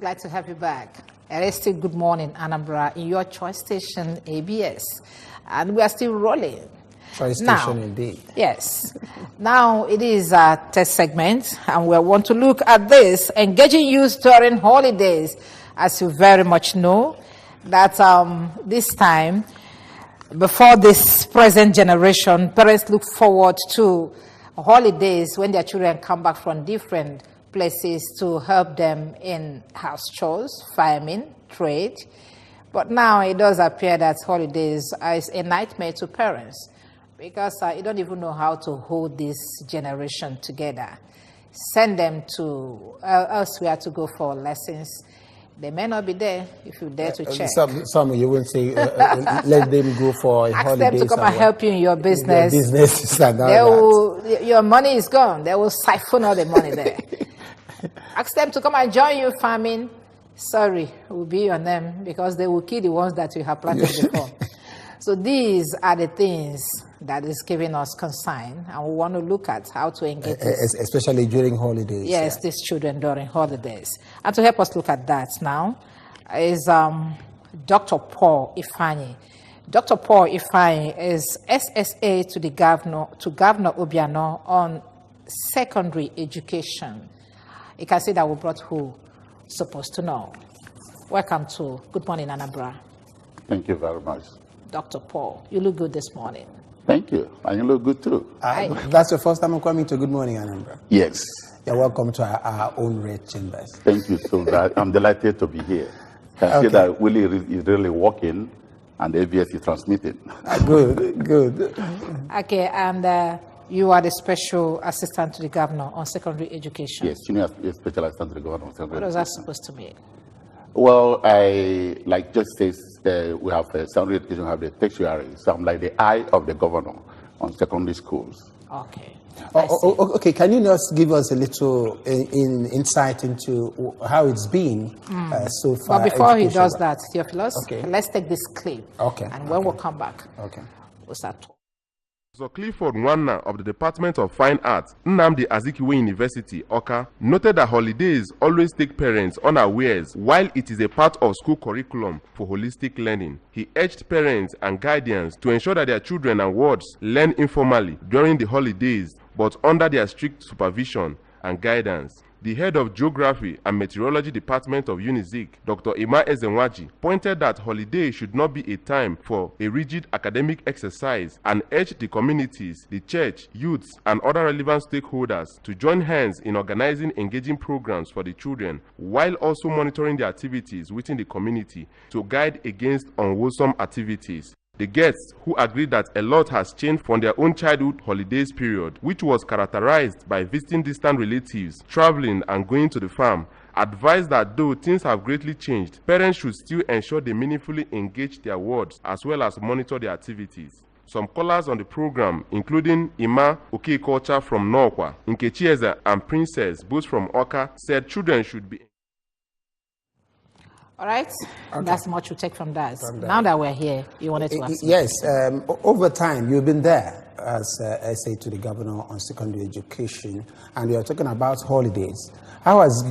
Glad to have you back. It is still Good Morning, Anambra, in your choice station, ABS. And we are still rolling. Choice station indeed. Yes. Now it is a test segment, and we want to look at this, engaging youth during holidays. As you very much know, that this time, before this present generation, parents look forward to holidays when their children come back from different places to help them in house chores, farming, trade. But now it does appear that holidays are a nightmare to parents because you don't even know how to hold this generation together. Send them to elsewhere to go for lessons. They may not be there if you dare to check. Some you will say, let them go for Ask holidays. Them to come and help you in your business. Your business and all that. Your money is gone. They will siphon all the money there. Ask them to come and join you farming. Sorry, it will be on them because they will kill the ones that you have planted before. So these are the things that is giving us concern, and we want to look at how to engage especially during holidays. Yes, these children during holidays. And to help us look at that now is Dr. Paul Ifeanyi. Dr. Paul Ifeanyi is SSA to Governor Obiano on secondary education. You can see that we brought who supposed to know. Welcome to Good Morning, Anambra. Thank you very much. Dr. Paul, you look good this morning. Thank you. And you look good too. That's your first time coming to Good Morning, Anambra. Yes. You're welcome to our own red chambers. Thank you so much. I'm delighted to be here. I see that Willie is really working and the ABS is transmitting. Good. Okay, and you are the Special Assistant to the Governor on Secondary Education. Yes, Senior Special Assistant to the Governor on Secondary Education. What is that supposed to mean? Well, like just says, we have secondary education, we have the tertiary. So I'm like the eye of the governor on secondary schools. Okay. Okay, can you just give us a little insight into how it's been so far? But before he does that, Theophilus, let's take this clip. Okay. And when we come back, we'll start talking. So Clifford Nwanna of the Department of Fine Arts, Nnamdi Azikiwe University, Awka, noted that holidays always take parents unawares while it is a part of school curriculum for holistic learning. He urged parents and guardians to ensure that their children and wards learn informally during the holidays, but under their strict supervision and guidance. The head of Geography and Meteorology Department of UNIZIK, Dr. Emma Ezenwaji, pointed that holiday should not be a time for a rigid academic exercise and urged the communities, the church, youths, and other relevant stakeholders to join hands in organizing engaging programs for the children while also monitoring the activities within the community to guide against unwholesome activities. The guests, who agreed that a lot has changed from their own childhood holidays period, which was characterized by visiting distant relatives, traveling and going to the farm, advised that though things have greatly changed, parents should still ensure they meaningfully engage their wards as well as monitor their activities. Some callers on the program, including Ima Okekocha from Norkwa, Nkechieza and Princess, both from Awka, said children should be. All right, that's much to take from that. Now that we're here, you wanted to ask me. Yes, over time, you've been there as SA to the Governor on Secondary Education, and you're talking about holidays. How has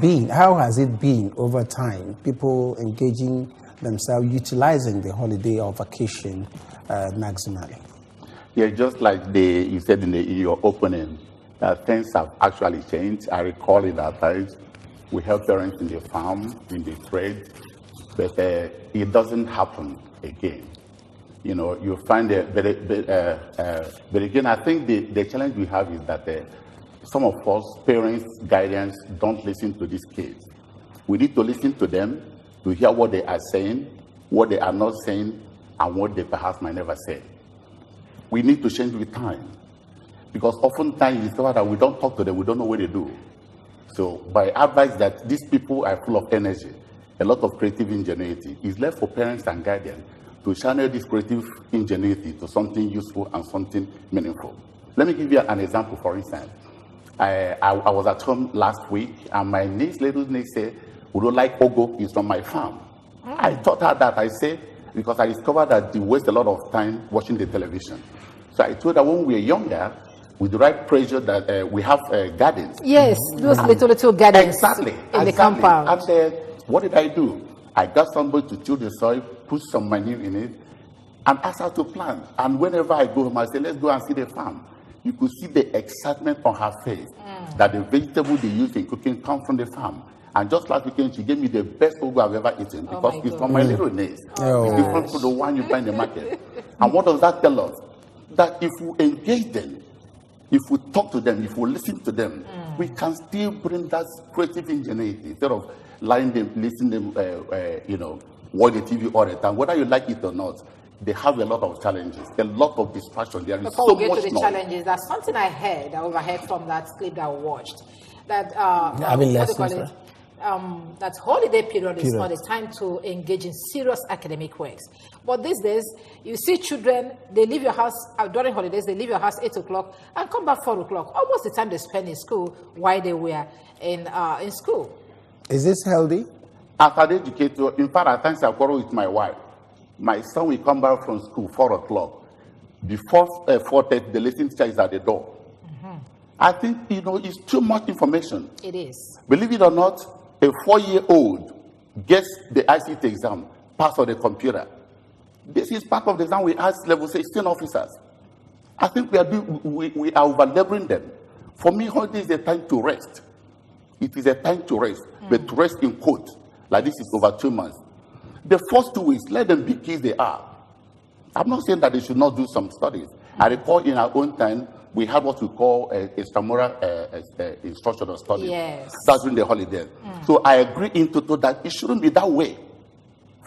it been over time, people engaging themselves, utilizing the holiday or vacation maximally? Yeah, just like you said in your opening, that things have actually changed. I recall in that times, we help parents in the farm, in the trade, but it doesn't happen again. You know, you find it, but again, I think the challenge we have is that some of us, parents, guardians, don't listen to these kids. We need to listen to them to hear what they are saying, what they are not saying, and what they perhaps might never say. We need to change with time, because oftentimes you discover that we don't talk to them, we don't know what they do. So by advice that these people are full of energy, a lot of creative ingenuity, is left for parents and guardians to channel this creative ingenuity to something useful and something meaningful. Let me give you an example, for instance. I was at home last week, and my little niece said, "Would you like Ogo? It's from my farm." I taught her that. I said, because I discovered that they waste a lot of time watching the television. So I told her when we were younger, with the right pressure that we have gardens. Yes, those little gardens exactly, in the compound. And what did I do? I got somebody to till the soil, put some manure in it, and ask her to plant. And whenever I go home, I say, let's go and see the farm. You could see the excitement on her face that the vegetable they use in cooking come from the farm. And just last weekend, she gave me the best ugu I've ever eaten because it's from my little niece. It's different from the one you buy in the market. And what does that tell us? That if we engage them, if we talk to them, if we listen to them, we can still bring that creative ingenuity instead of lying them, listening them, watch the TV all the time. Whether you like it or not, they have a lot of challenges, a lot of distraction. There is Before so we get much to the noise. challenges, there's something I overheard from that clip that I watched. That that holiday period is not a time to engage in serious academic works. But these days, you see children, they leave your house during holidays, they leave your house 8 o'clock and come back 4 o'clock, almost the time they spend in school while they were in school. Is this healthy? As an educator, in fact, at times I quarrel with my wife. My son will come back from school 4 o'clock. Before 4:30, the listening teacher is at the door. I think, it's too much information. It is. Believe it or not, a 4-year-old gets the ICT exam, pass on the computer. This is part of the exam we ask level 16 officers. I think we are over-laboring them. For me, holiday is a time to rest. It is a time to rest, but to rest in quote, like this is over 2 months. The first 2 weeks, let them be kids they are. I'm not saying that they should not do some studies. I recall in our own time, we had what we call extramural instructional studies. Yes. That's during the holidays. So I agree in total that it shouldn't be that way.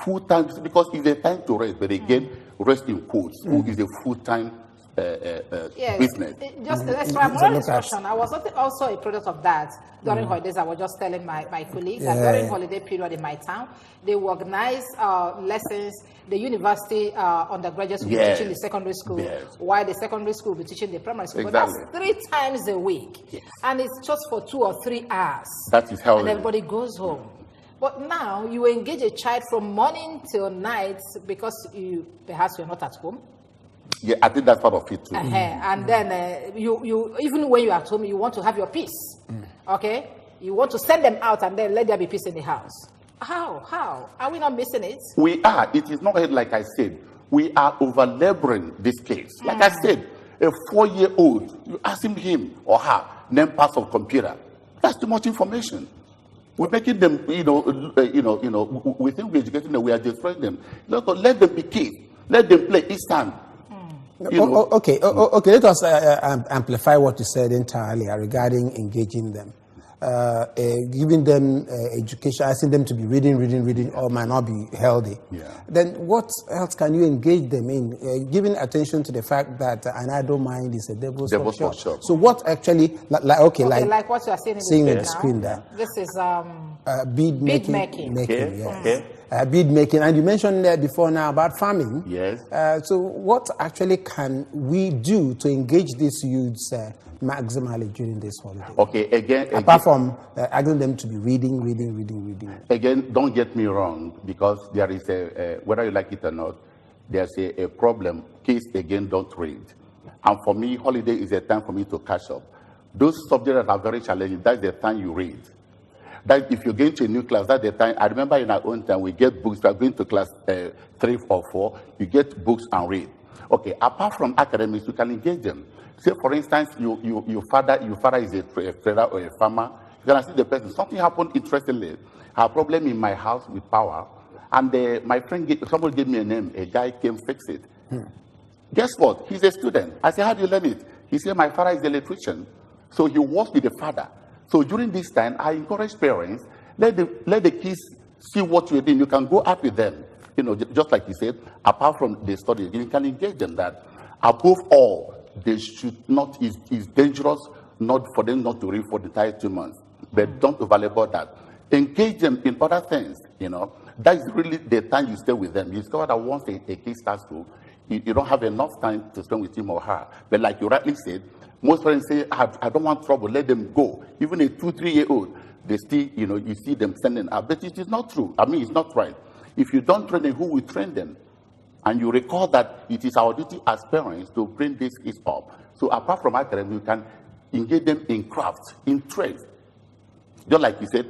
Full time, because it's a time to rest, but again, rest in quotes. School is a full-time business. Just extramural instruction. I was also a product of that. During holidays, I was just telling my colleagues that during holiday period in my town, they organize lessons. The university undergraduates will be teaching the secondary school, while the secondary school will be teaching the primary school. Exactly. But that's 3 times a week. And it's just for 2 or 3 hours. That is how. And everybody goes home. But now you engage a child from morning till night because perhaps you're not at home. Yeah, I think that's part of it too. And then you even when you're at home, you want to have your peace. Okay? You want to send them out and then let there be peace in the house. How? Are we not missing it? We are. It is not like I said. We are over-laboring this case. Like I said, a 4-year-old, you ask him or her, name pass of computer. That's too much information. We're making them, we think we're educating them, we are destroying them. Let them be kids. Let them play each time. Okay. Let us amplify what you said entirely regarding engaging them. Giving them education, asking them to be reading, or might not be healthy. Yeah. Then what else can you engage them in? Giving attention to the fact that an idle mind is a devil's workshop. So what actually, like what you are seeing on the screen there. This is bead making. Okay. Bead making, and you mentioned before now about farming. Yes. So what actually can we do to engage these youths maximally during this holiday? Okay, again. Apart from asking them to be reading. Again, don't get me wrong, because there is whether you like it or not, there's a problem. Kids, again, don't read. And for me, holiday is a time for me to catch up. Those subjects that are very challenging, that's the time you read. That if you're going to a new class, that's the time. I remember in our own time, we get books. We are going to class 3 or 4. You get books and read. Okay, apart from academics, you can engage them. Say, for instance, your father is a trader or a farmer. You can ask the person, something happened interestingly. I have a problem in my house with power. And my friend, somebody gave me a name. A guy came fix it. Guess what? He's a student. I said, how do you learn it? He said, my father is an electrician. So he works with the father. So during this time, I encourage parents, let the kids see what you're doing. You can go out with them. Just like you said, apart from the studies, you can engage them that above all, they should not, it's dangerous not for them not to read for the entire 2 months. But don't overlabor that. Engage them in other things, That is really the time you stay with them. You discover that once a kid starts school, you don't have enough time to spend with him or her. But like you rightly said, most parents say, I don't want trouble, let them go. Even a 2-3-year-old, they still, you see them standing up. But it is not true. I mean, it's not right. If you don't train them, who will train them? And you recall that it is our duty as parents to bring this kids up. So apart from academics, you can engage them in crafts, in trade. Just like you said,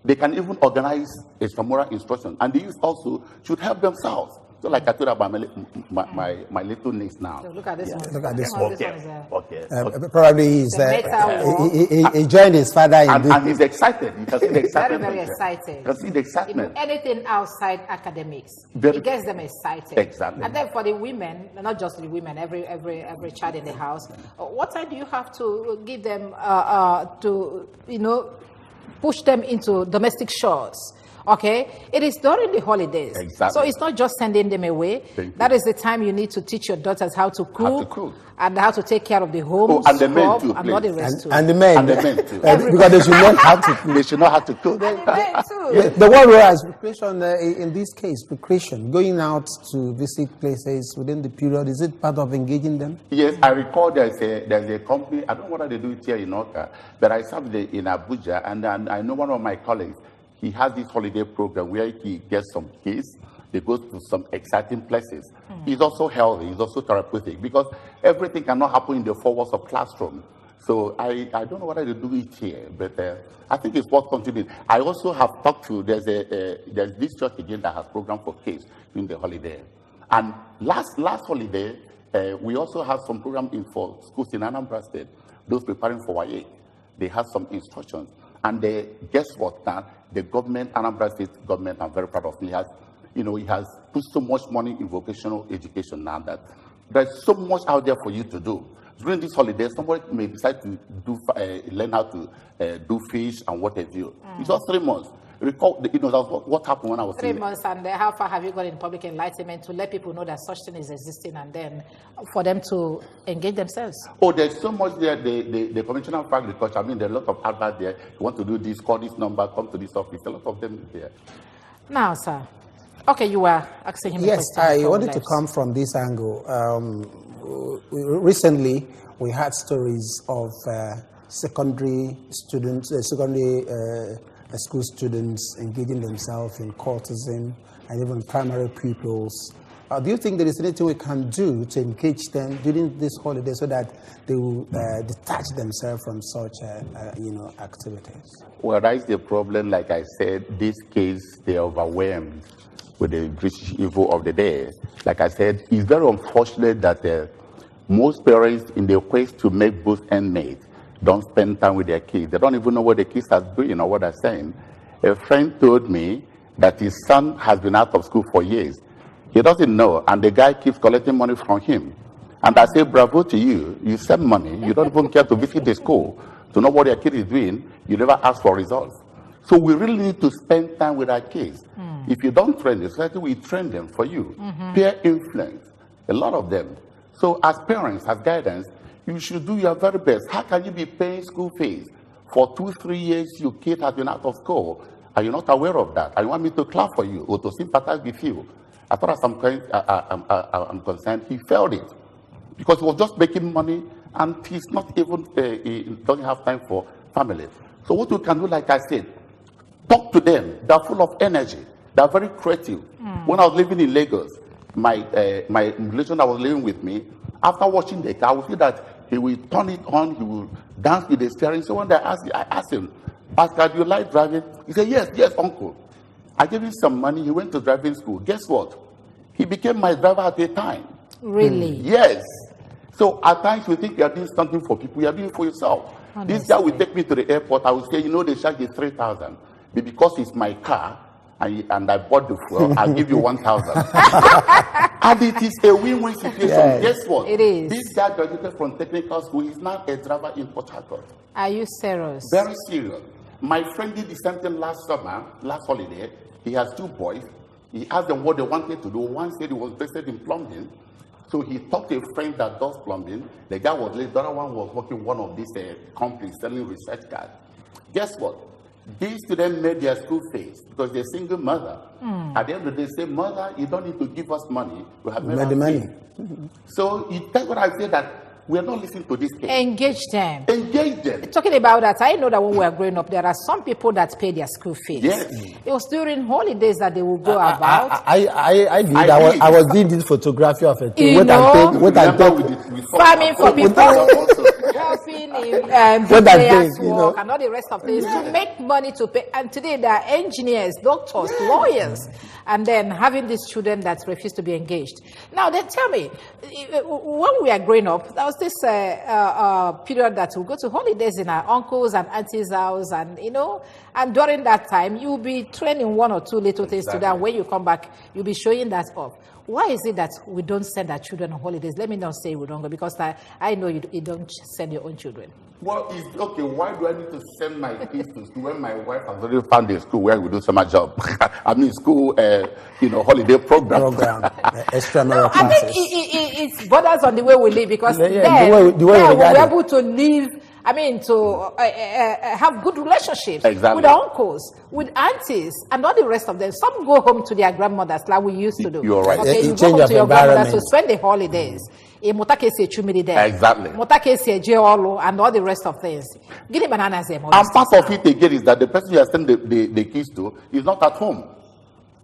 They can even organize extramural instruction, and the youth also should help themselves. So like I told about my little niece now. So look at this one. Look at this one. Okay. Probably he joined his father in and he's excited. You can see the excitement. Very, very excited. You can see the excitement. Anything outside academics, it gets them excited. Exactly. And then for the women, not just the women, every child in the house, what time do you have to give them to push them into domestic chores? Okay, it is during the holidays. Exactly. So it's not just sending them away. That is the time you need to teach your daughters how to cook, and how to take care of the home, and the men too, and all the rest too. And the men too. Because they should learn how to cook. They should know how to cook. And the men too. The word as recreation, in this case, recreation, going out to visit places within the period, is it part of engaging them? Yes, I recall there's a company, I don't know whether they do it here in Oka, but I served in Abuja, and I know one of my colleagues, he has this holiday program where he gets some kids, they go to some exciting places. He's also healthy, he's also therapeutic, because everything cannot happen in the four walls of classroom. So I don't know whether they do it here, but I think it's worth continuing. I also have talked to, there's this church again that has program for kids during the holiday. And last holiday, we also have some program for schools in Anambra State, those preparing for YA. They have some instructions. And guess what now? The government, Anambra State government, I'm very proud of him. He has put so much money in vocational education now that there's so much out there for you to do. During this holiday, somebody may decide to learn how to do fish and what have you. It's just 3 months. Recall, that's what happened when I was 3 months, and how far have you gone in public enlightenment to let people know that such thing is existing, and then for them to engage themselves? Oh, there's so much there. The Commissioner for Agriculture, I mean, there are a lot of adverts there. You want to do this, call this number, come to this office. A lot of them there. Now, sir. Okay, you were asking him a question. Yes, I wanted to come from this angle. Recently, we had stories of secondary students, school students engaging themselves in courtesan, and even primary pupils. Do you think there is anything we can do to engage them during this holiday so that they will detach themselves from such activities? Well, that's the problem. Like I said, these kids, they're overwhelmed with the British evil of the day. Like I said, it's very unfortunate that most parents, in their quest to make both ends meet, don't spend time with their kids. They don't even know what the kids are doing or what they're saying. A friend told me that his son has been out of school for years. He doesn't know, and the guy keeps collecting money from him. And I say, bravo to you. You send money. You don't even care to visit the school to know what your kid is doing. You never ask for results. So we really need to spend time with our kids. If you don't train them, society will train them for you. Peer influence, a lot of them. So as parents, as guidance, you should do your very best. How can you be paying school fees for 2-3 years? Your kid has been out of school. Are you not aware of that? And you want me to clap for you or to sympathize with you? As far as I'm concerned, he failed it because he was just making money, and he's not even he doesn't have time for family. So what we can do, like I said, talk to them. They're full of energy. They're very creative. When I was living in Lagos, my relation that was living with me, after watching the car, I would see that he will turn it on, he will dance with the steering. So when I asked him, Pastor, do you like driving? He said, yes, uncle. I gave him some money. He went to driving school. Guess what? He became my driver at the time. Really? Yes. So at times we think you are doing something for people, you are doing it for yourself. Honestly. This guy will take me to the airport. I will say, they charge you 3,000. But because it's my car, and I bought the fuel, I'll give you 1,000. And it is a win-win situation. Yes. Guess what? It is. This guy graduated from technical school. He's now a driver in Port Harcourt. Are you serious? Very serious. My friend did the same thing last holiday. He has 2 boys. He asked them what they wanted to do. One said he was interested in plumbing. So he talked to a friend that does plumbing. The guy was late. The other one was working one of these companies selling research cards. Guess what? These students made their school fees because they're single mother. At the end of the day, say, mother, you don't need to give us money. We have made the money. So that's what I say, that we are not listening to this case. Engage them. Engage them. Talking about that, I know that when we were growing up, there are some people that pay their school fees. Yes. It was during holidays that they would go about. I was doing this photography of a thing. Farming for people, helping bricklayers work and all the rest of things to make money to pay. And today there are engineers, doctors, lawyers, and then having these children that refuse to be engaged. Now, then tell me, when we are growing up, there was this period that we go to holidays in our uncles and aunties' house, and and during that time, you'll be training one or two little things to them. When you come back, you'll be showing that off. Why is it that we don't send our children on holidays? Let me not say we don't go, because I know you don't send your own children. Well, it's okay. Why do I need to send my kids to school when my wife has already found a school where we do summer job? I mean, school, holiday program. Extramural classes. I think it borders on the way we live, because the way we're able to live. I mean, to have good relationships with uncles, with aunties, and all the rest of them. Some go home to their grandmothers like we used to do. You're right. Okay, you go home to your grandmothers to spend the holidays. Exactly. And all the rest of things. Give me bananas. And part of it again is that the person you are sending the kids to is not at home.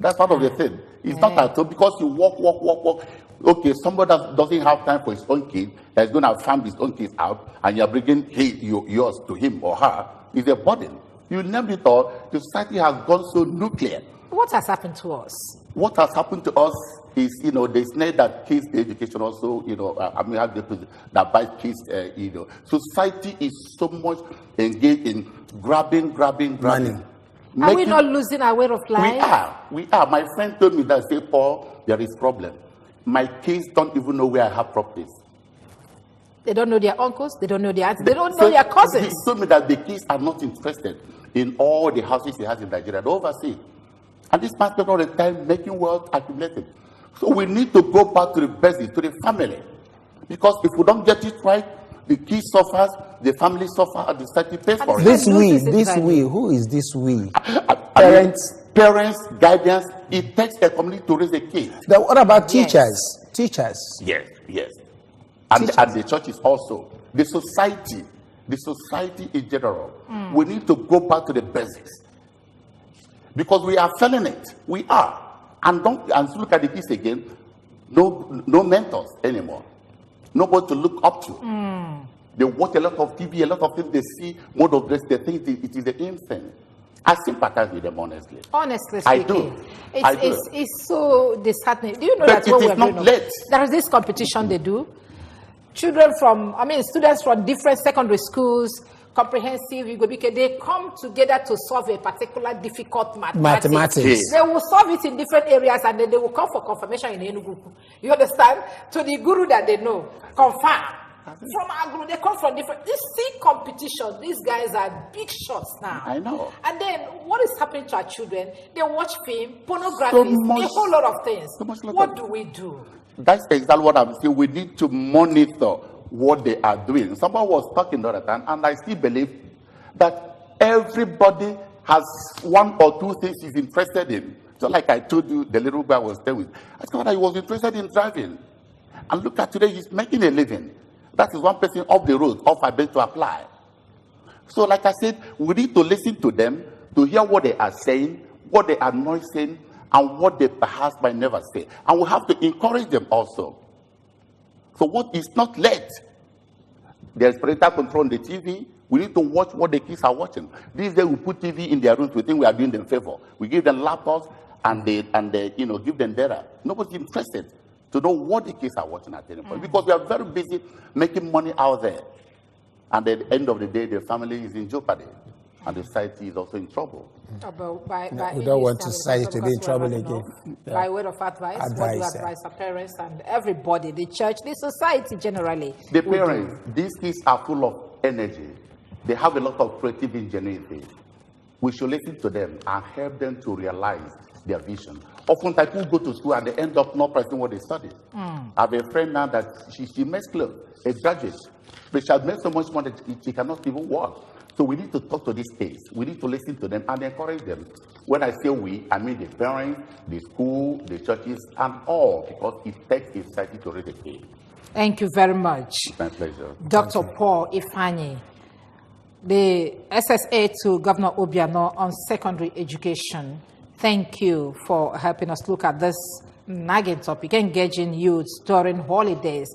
That's part of the thing. He's not at home because you walk. Okay, somebody that doesn't have time for his own kid, that's going to farm his own kids out, and you're bringing yours to him or her, is a burden. You never thought the society has gone so nuclear. What has happened to us? What has happened to us is, they say that kids education also, have the that buy kids, Society is so much engaged in grabbing. Money. Are we not losing our way of life? We are. My friend told me that, say, Paul, there is problem. My kids don't even know where I have properties. They don't know their uncles, they don't know their aunts, they don't know their cousins. He told me that the kids are not interested in all the houses he has in Nigeria, they oversee. And this man spends all the time making wealth accumulated. So we need to go back to the basics, to the family. Because if we don't get it right, the kids suffers, the family suffers, and the society pays for it. This we, who is this we? Parents, guardians, it takes a community to raise a kid. Then what about teachers? Teachers. Yes. And the churches also. The society in general. We need to go back to the basics. Because we are failing it. We are. And look at the kids again. No mentors anymore. Nobody to look up to. They watch a lot of TV, a lot of things they see, more of this, they think it is the infant. I sympathize with them, honestly. Honestly speaking, I do. It's so disheartening. Do you know that when we're not late. There is this competition they do. Students from different secondary schools, comprehensive, they come together to solve a particular difficult mathematics. They will solve it in different areas, and then they will come for confirmation in Enugu. You understand? To the guru that they know. Confirm. From our group, they come from different. This competition, these guys are big shots now. I know. And then what is happening to our children? They watch film, pornography, a whole lot of things. What do we do? That's exactly what I'm saying. We need to monitor what they are doing. Someone was talking the other time, and I still believe that everybody has one or two things he's interested in. So like I told you, the little guy I was there with, I thought he was interested in driving. And look at today, he's making a living. That is one person off the road, off I beg to apply. So like I said, we need to listen to them, to hear what they are saying, what they are not saying, and what they perhaps might never say. And we have to encourage them also. So what is not late? There's parental control on the TV. We need to watch what the kids are watching. These days we put TV in their rooms, we think we are doing them a favor. We give them laptops and they give them data. Nobody's interested to know what the kids are watching at any point, because we are very busy making money out there. And at the end of the day, the family is in jeopardy, and the society is also in trouble. We don't want society to be in trouble again. By word of advice, what do you advise our parents and everybody, the church, the society generally? The parents, these kids are full of energy. They have a lot of creative ingenuity. We should listen to them and help them to realize their vision. Often people go to school and they end up not practicing what they studied. I have a friend now that she makes clothes, a graduate, but she has made so much money that she cannot even work. So we need to talk to these kids. We need to listen to them and encourage them. When I say we, I mean the parents, the school, the churches, and all, because it takes a society to raise a kid. Thank you very much. My pleasure. Dr. Paul Ifeanyi, the SSA to Governor Obiano on secondary education. Thank you for helping us look at this nagging topic, engaging youths during holidays.